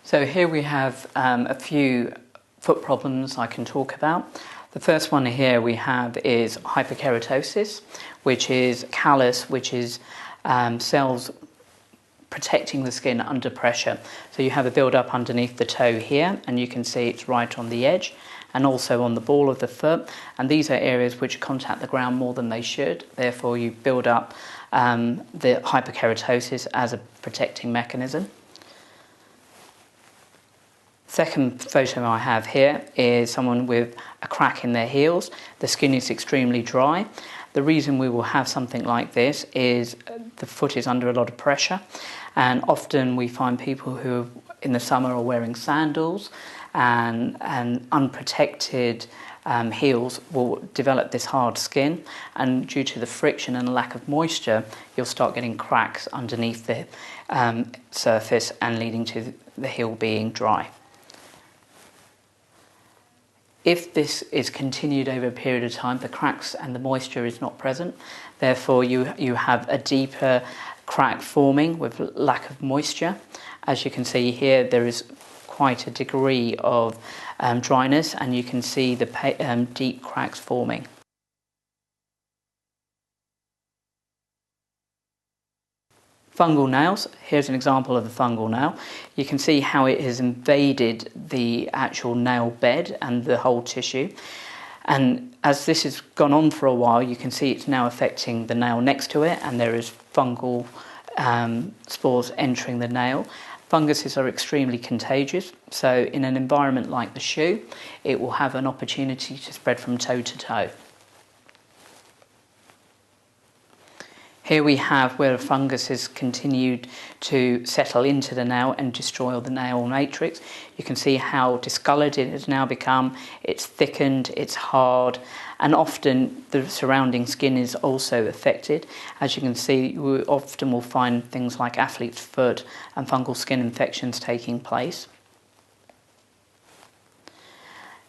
So here we have a few foot problems I can talk about. The first one here we have is hyperkeratosis, which is callus, which is cells protecting the skin under pressure. So you have a build-up underneath the toe here, and you can see it's right on the edge and also on the ball of the foot. And these are areas which contact the ground more than they should. Therefore, you build up the hyperkeratosis as a protecting mechanism. Second photo I have here is someone with a crack in their heels. The skin is extremely dry. The reason we will have something like this is the foot is under a lot of pressure, and often we find people who in the summer are wearing sandals and unprotected heels will develop this hard skin, and due to the friction and lack of moisture you'll start getting cracks underneath the surface and leading to the heel being dry. If this is continued over a period of time, the cracks and the moisture is not present. Therefore, you have a deeper crack forming with lack of moisture. As you can see here, there is quite a degree of dryness, and you can see the deep cracks forming. Fungal nails. Here's an example of a fungal nail. You can see how it has invaded the actual nail bed and the whole tissue. And as this has gone on for a while, you can see it's now affecting the nail next to it, and there is fungal spores entering the nail. Funguses are extremely contagious, so in an environment like the shoe, it will have an opportunity to spread from toe to toe. Here we have where a fungus has continued to settle into the nail and destroy all the nail matrix. You can see how discoloured it has now become. It's thickened, it's hard, and often the surrounding skin is also affected. As you can see, we often will find things like athlete's foot and fungal skin infections taking place.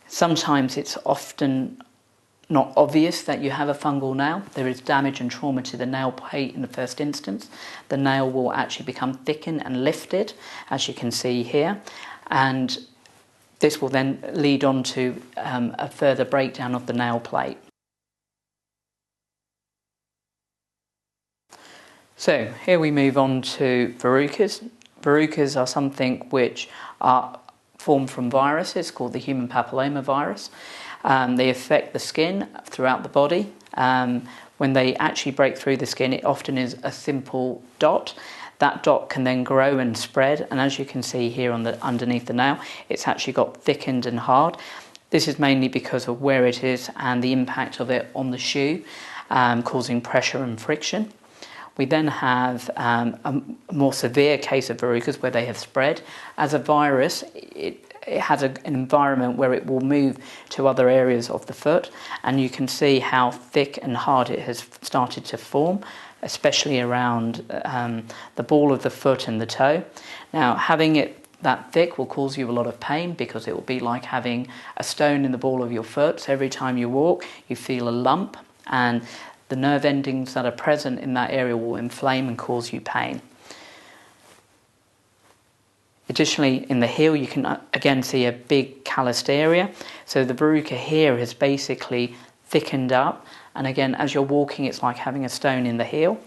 Sometimes it's often not obvious that you have a fungal nail. There is damage and trauma to the nail plate in the first instance. The nail will actually become thickened and lifted, as you can see here, and this will then lead on to a further breakdown of the nail plate. So here we move on to verrucas. Verrucas are something which are formed from viruses called the human papilloma virus. They affect the skin throughout the body. When they actually break through the skin, it often is a simple dot. That dot can then grow and spread, and as you can see here on underneath the nail, it's actually got thickened and hard. This is mainly because of where it is and the impact of it on the shoe, causing pressure and friction. We then have a more severe case of verrucas where they have spread. As a virus, it has an environment where it will move to other areas of the foot, and you can see how thick and hard it has started to form, especially around the ball of the foot and the toe. Now, having it that thick will cause you a lot of pain because it will be like having a stone in the ball of your foot. So every time you walk, you feel a lump, and the nerve endings that are present in that area will inflame and cause you pain. Additionally, in the heel, you can again see a big calloused area. So the verruca here has basically thickened up. And again, as you're walking, it's like having a stone in the heel.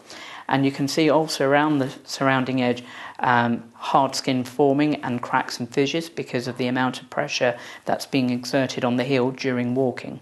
And you can see also around the surrounding edge, hard skin forming and cracks and fissures because of the amount of pressure that's being exerted on the heel during walking.